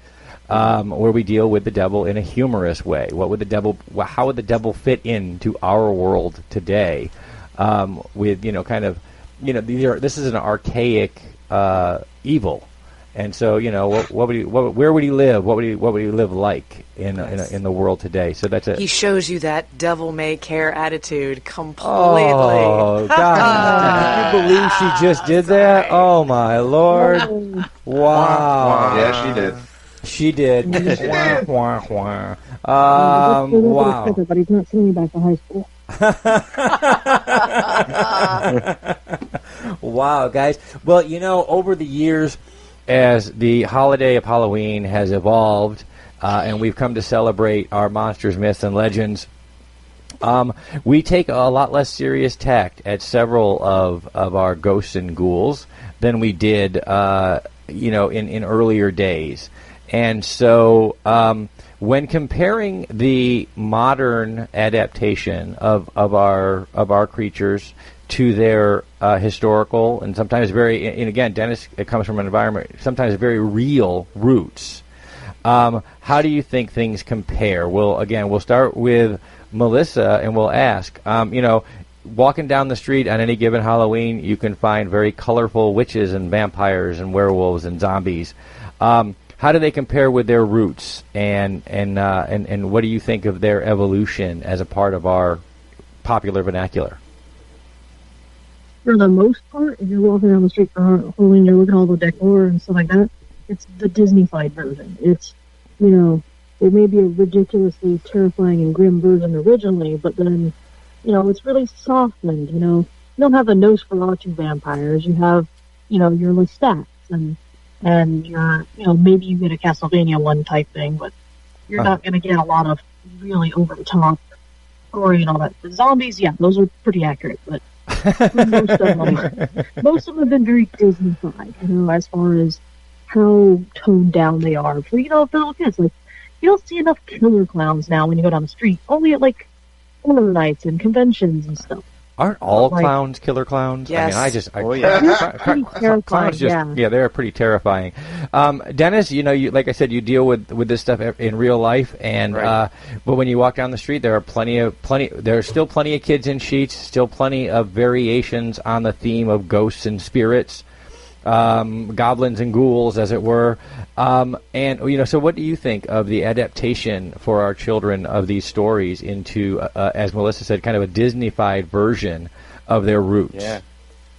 Where we deal with the devil in a humorous way. How would the devil fit into our world today? With this is an archaic evil, and so where would he live? What would he live like in the world today? So he shows you that devil may care attitude completely. Oh God! Can you believe she just did that? Oh my Lord! Wow. Yeah, she did. She did. Wah, wah, wah. Wow. But he's not sending me back to high school. Wow, guys. Well, over the years, as the holiday of Halloween has evolved, and we've come to celebrate our monsters, myths, and legends, we take a lot less serious tact at several of our ghosts and ghouls than we did, in earlier days. And so, when comparing the modern adaptation of our creatures to their historical and sometimes and again, Dennis, it comes from an environment sometimes very real roots. How do you think things compare? We'll start with Melissa, and we'll ask. Walking down the street on any given Halloween, you can find very colorful witches and vampires and werewolves and zombies. How do they compare with their roots, and what do you think of their evolution as a part of our popular vernacular? For the most part, if you're walking down the street for Halloween, you're looking at all the decor and stuff like that, it's the Disney-fied version. It's, it may be a ridiculously terrifying and grim version originally, but then, it's really softened, You don't have the Nosferatu vampires. You have, your Lestats and your, maybe you get a Castlevania one type thing, but you're not going to get a lot of really over-the-top story and all that. The zombies, yeah, those are pretty accurate, but most of them have been very Disney-fied, as far as how toned down they are. For, for little kids, like, you don't see enough killer clowns now when you go down the street, only at, like, horror nights and conventions and stuff. Aren't all clowns killer clowns? Yes. Clowns they're pretty terrifying. Dennis, like I said, you deal with this stuff in real life, and but when you walk down the street, there are there are still plenty of kids in sheets, still plenty of variations on the theme of ghosts and spirits, goblins and ghouls, as it were. So what do you think of the adaptation for our children of these stories into, as Melissa said, kind of a Disney-fied version of their roots? Yeah.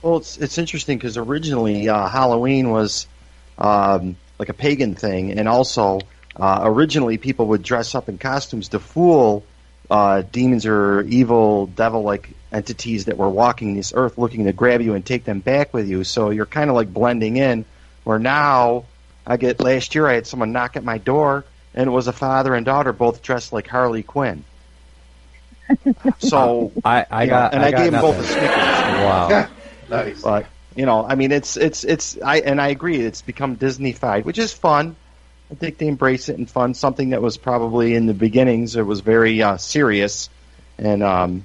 Well, it's interesting because originally Halloween was like a pagan thing, and also originally people would dress up in costumes to fool demons or evil devil-like entities that were walking this earth looking to grab you and take them back with you. So you're kind of like blending in, where now last year I had someone knock at my door, and it was a father and daughter both dressed like Harley Quinn. So I gave them both the sneakers. Wow. Nice. But I agree, it's become Disney-fied, which is fun. I think they embrace it and fun. Something that was probably in the beginnings, it was very serious, and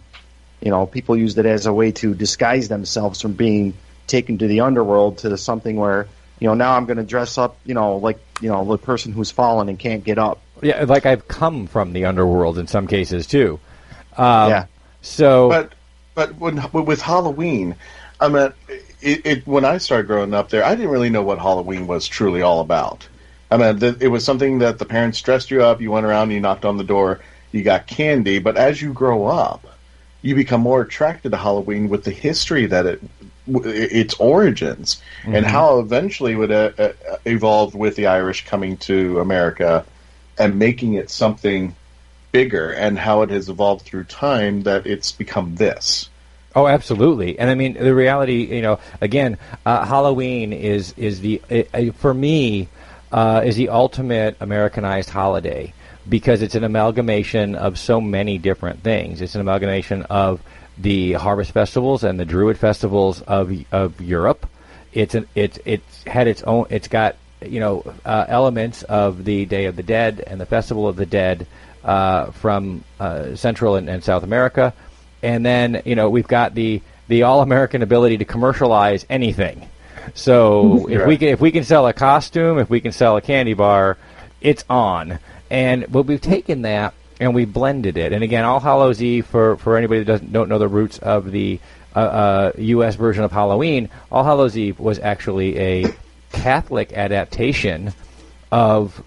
people used it as a way to disguise themselves from being taken to the underworld to something where, now I'm going to dress up, like, the person who's fallen and can't get up. Yeah, like I've come from the underworld in some cases too. Yeah. So, but with Halloween, I mean, when I started growing up there, I didn't really know what Halloween was truly all about. I mean, it was something that the parents dressed you up, you went around, you knocked on the door, you got candy, but as you grow up, you become more attracted to Halloween with the history that its origins, and how eventually it would evolve with the Irish coming to America and making it something bigger, and how it has evolved through time that it's become this. Oh, absolutely. And I mean, the reality, again, Halloween is for me, is the ultimate Americanized holiday, because it's an amalgamation of so many different things. It's an amalgamation of the harvest festivals and the Druid festivals of Europe. It's had its own. It's got elements of the Day of the Dead and the Festival of the Dead from Central and South America, and then we've got the all-American ability to commercialize anything. So if we can sell a costume, if we can sell a candy bar, it's on. But we've taken that and we blended it. And again, All Hallows Eve, for anybody that don't know the roots of the U.S. version of Halloween, All Hallows Eve was actually a Catholic adaptation of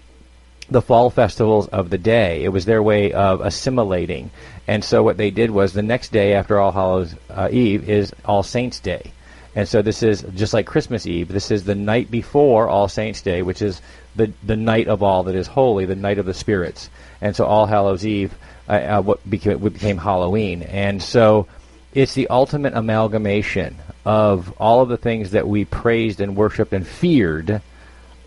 the fall festivals of the day. It was their way of assimilating. And so what they did was the next day after All Hallows Eve is All Saints' Day. And so this is just like Christmas Eve. This is the night before All Saints' Day, which is the night of all that is holy, the night of the spirits. And so All Hallows Eve what became Halloween. And so it's the ultimate amalgamation of all of the things that we praised and worshipped and feared,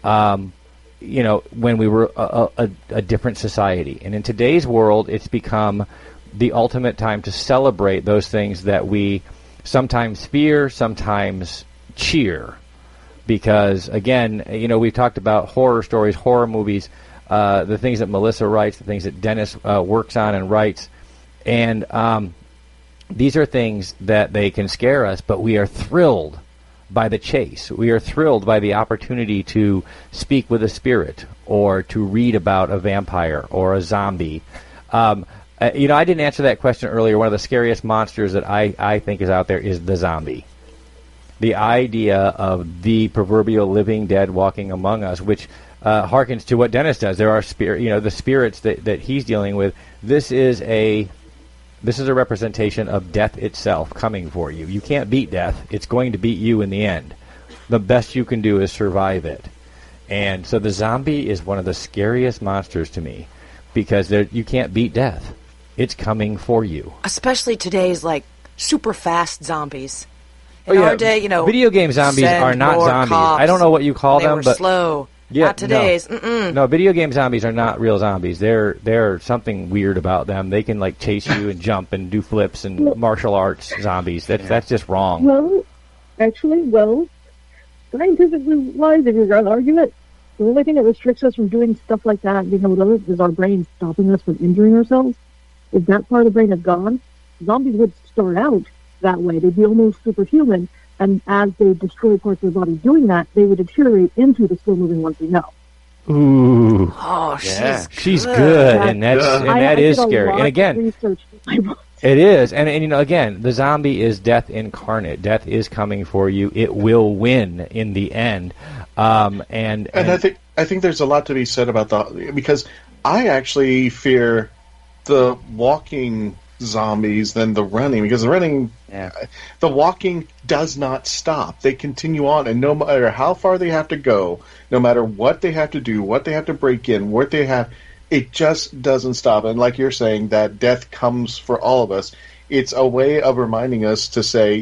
when we were a different society. And in today's world, it's become the ultimate time to celebrate those things that we sometimes fear, sometimes cheer. Because, again, we've talked about horror stories, horror movies, the things that Melissa writes, the things that Dennis works on and writes. And these are things that they can scare us, but we are thrilled by the chase. We are thrilled by the opportunity to speak with a spirit or to read about a vampire or a zombie. I didn't answer that question earlier. One of the scariest monsters that I think is out there is the zombie. The idea of the proverbial living dead walking among us, which harkens to what Dennis does. There are the spirits that he's dealing with. This is a representation of death itself coming for you. You can't beat death. It's going to beat you in the end. The best you can do is survive it. And so the zombie is one of the scariest monsters to me because you can't beat death. It's coming for you. Especially today's, super fast zombies. In our day, video game zombies are not zombies. I don't know what you call them, but slow. Yeah, not today's. No, video game zombies are not real zombies. They're something weird about them. They can chase you and jump and do flips and martial arts zombies. That's just wrong. Well, scientifically wise, if you're going to argue it, the only thing that restricts us from doing stuff like that and being able to do it is our brain stopping us from injuring ourselves. If that part of the brain is gone, zombies would start out that way. They'd be almost superhuman, and as they destroy parts of their body doing that, they would deteriorate into the slow-moving ones we know. Ooh. Oh, she's good, and that is scary. And again, it is, and again, the zombie is death incarnate. Death is coming for you. It will win in the end. And I think there's a lot to be said about because I actually fear the walking zombies than the running, because the walking does not stop. They continue on, and no matter how far they have to go, no matter what they have to do, what they have to break in, what they have, it just doesn't stop. And like you're saying, that death comes for all of us. It's a way of reminding us to say,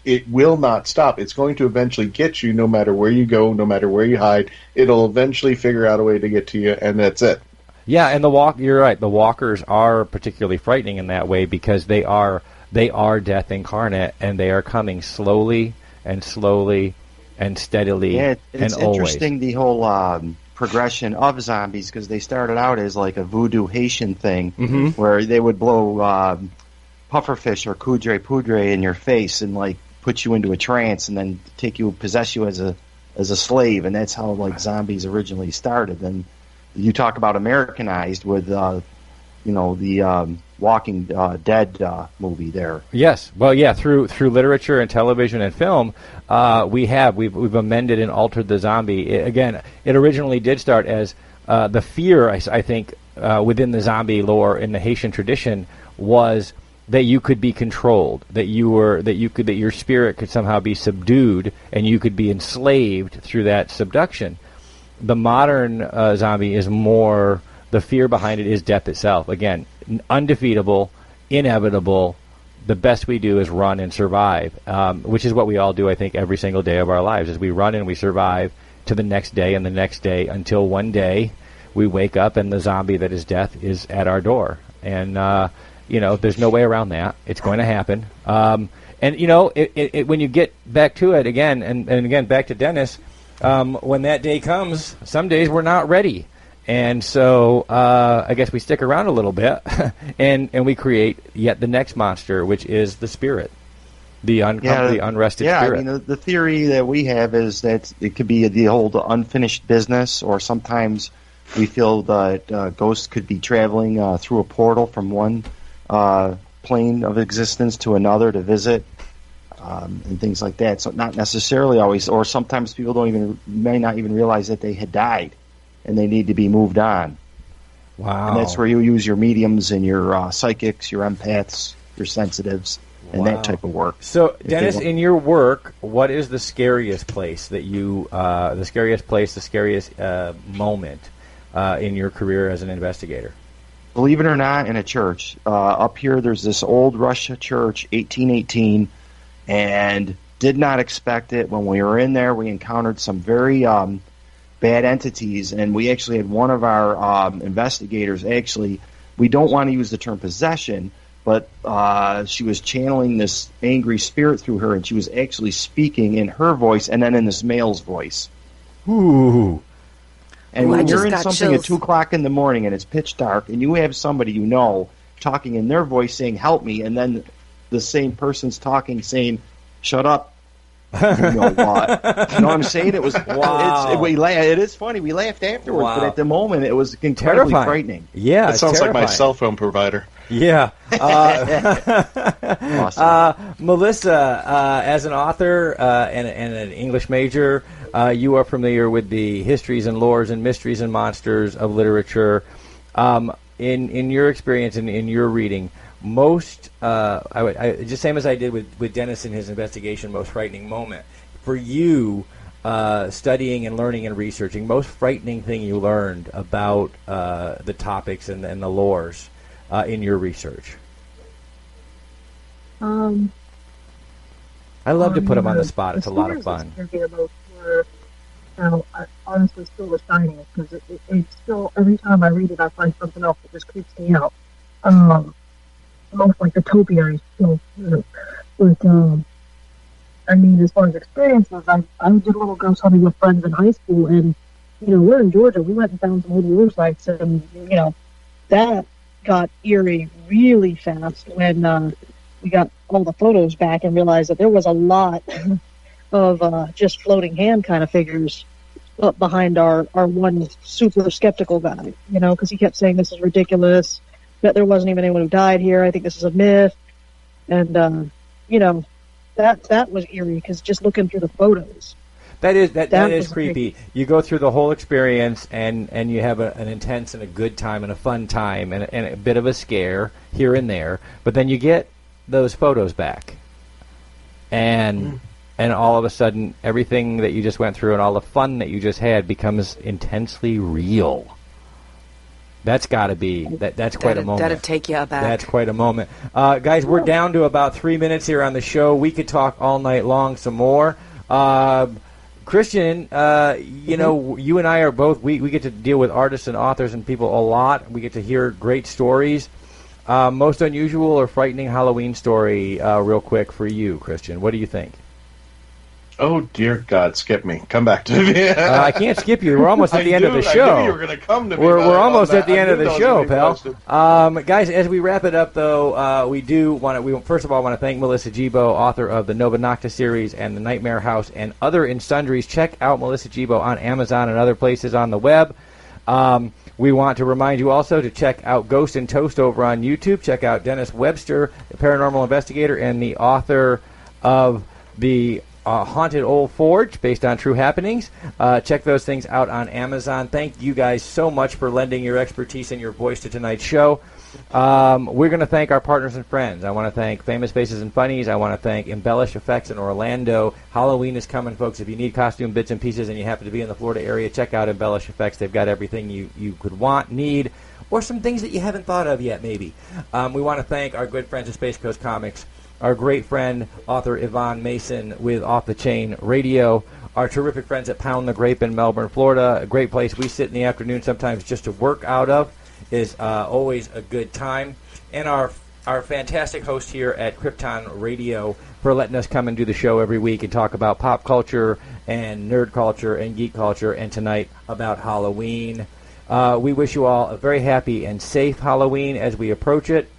it will not stop. It's going to eventually get you, no matter where you go, no matter where you hide. It'll eventually figure out a way to get to you, and that's it. Yeah, and you're right. The walkers are particularly frightening in that way because they are death incarnate, and they are coming slowly and steadily it's and always. Interesting, the whole progression of zombies, because they started out as like a voodoo Haitian thing, where they would blow pufferfish or coudre poudre in your face and put you into a trance and then possess you as a slave, and that's how zombies originally started. And you talk about Americanized with, the Walking Dead movie there. Yes, well, yeah, through literature and television and film, we've amended and altered the zombie. It originally did start as the fear, I think, within the zombie lore in the Haitian tradition was that you could be controlled, that your spirit could somehow be subdued, and you could be enslaved through that subduction. The modern zombie is more, the fear behind it is death itself. Again, undefeatable, inevitable. The best we do is run and survive, which is what we all do, I think, every single day of our lives, is we run and we survive to the next day and the next day until one day we wake up and the zombie that is death is at our door. And, there's no way around that. It's going to happen. And, when you get back to it again, and again, back to Dennis, when that day comes, some days we're not ready. And so I guess we stick around a little bit and we create yet the next monster, which is the spirit, the unrested spirit. Yeah, the theory that we have is that it could be the old unfinished business, or sometimes we feel that ghosts could be traveling through a portal from one plane of existence to another to visit. And things like that. So not necessarily always, or sometimes people may not even realize that they had died and they need to be moved on. Wow. And that's where you use your mediums and your psychics, your empaths, your sensitives. and that type of work. So, Dennis, in your work, what is the scariest place that the scariest moment in your career as an investigator? Believe it or not, in a church. Up here, there's this old Russia church, 1818, and did not expect it. When we were in there, we encountered some very bad entities, and we actually had one of our investigators, we don't want to use the term possession, but she was channeling this angry spirit through her, and she was actually speaking in her voice and then in this male's voice. Ooh. And when you're in something at 2 o'clock in the morning and it's pitch dark and you have somebody you know talking in their voice saying, help me, and then the same person's talking saying, shut up, you know what? You know what I'm saying? It was, wow. It is funny. We laughed afterwards, wow. but at the moment it was incredibly frightening. Yeah, it sounds like my cell phone provider. Yeah. Awesome. Melissa, as an author and an English major, you are familiar with the histories and lores and mysteries and monsters of literature. In your experience and in your reading, most, just same as I did with Dennis in his investigation, most frightening moment. For you, studying and learning and researching, most frightening thing you learned about the topics and the lores in your research? I love to put them on the spot. It's a lot of fun. I honestly still the Shining, because it's still, every time I read it, I find something else that just creeps me out. Almost like the Topia is still, but I mean, as far as experiences, I did a little ghost hunting with friends in high school, and we're in Georgia. We went and found some old war sites, and that got eerie really fast when we got all the photos back and realized that there was a lot of just floating hand kind of figures up behind our one super skeptical guy, because he kept saying this is ridiculous, that there wasn't even anyone who died here, I think this is a myth, and that was eerie, because just looking through the photos. That is creepy. You go through the whole experience, and you have an intense and a good time and a fun time and a bit of a scare here and there, but then you get those photos back, and all of a sudden everything that you just went through and all the fun that you just had becomes intensely real. That's got to be that's quite a moment. That'd take you aback. That's quite a moment, guys. We're down to about 3 minutes here on the show. We could talk all night long some more. Christian, you and I are both, we get to deal with artists and authors and people a lot. We get to hear great stories. Most unusual or frightening Halloween story, real quick for you, Christian. What do you think? Oh, dear God, skip me. Come back to me. I can't skip you. We're almost at the end of the show. I knew you were going to come to me. We're almost at the end of the show, pal. Guys, as we wrap it up, though, we first of all want to thank Melissa Gibbo, author of the Nova Nocta series and the Nightmare House and other in sundries. Check out Melissa Gibbo on Amazon and other places on the web. We want to remind you also to check out Ghost and Toast over on YouTube. Check out Dennis Webster, the paranormal investigator and the author of the Haunted Old Forge, based on true happenings. Check those things out on Amazon. Thank you guys so much for lending your expertise and your voice to tonight's show. We're going to thank our partners and friends. I want to thank Famous Faces and Funnies. I want to thank Embellish Effects in Orlando. Halloween is coming, folks. If you need costume bits and pieces and you happen to be in the Florida area, check out Embellish Effects. They've got everything you could want, need, or some things that you haven't thought of yet, maybe. We want to thank our good friends at Space Coast Comics, our great friend, author Yvonne Mason with Off the Chain Radio, our terrific friends at Pound the Grape in Melbourne, Florida, a great place we sit in the afternoon sometimes just to work out of. Is always a good time. And our fantastic host here at Krypton Radio for letting us come and do the show every week and talk about pop culture and nerd culture and geek culture, and tonight about Halloween. We wish you all a very happy and safe Halloween as we approach it.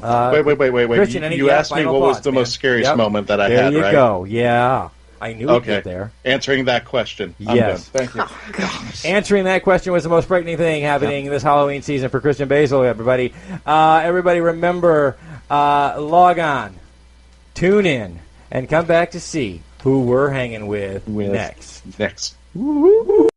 Wait. Christian, you asked me what was the most scariest moment that I had, right? There you go. Yeah. I knew we'd get there. Answering that question. Yes. I'm done. Thank you. Oh, gosh. Answering that question was the most frightening thing happening this Halloween season for Christian Basel, everybody. Everybody remember, log on, tune in, and come back to see who we're hanging with next. Woo-hoo.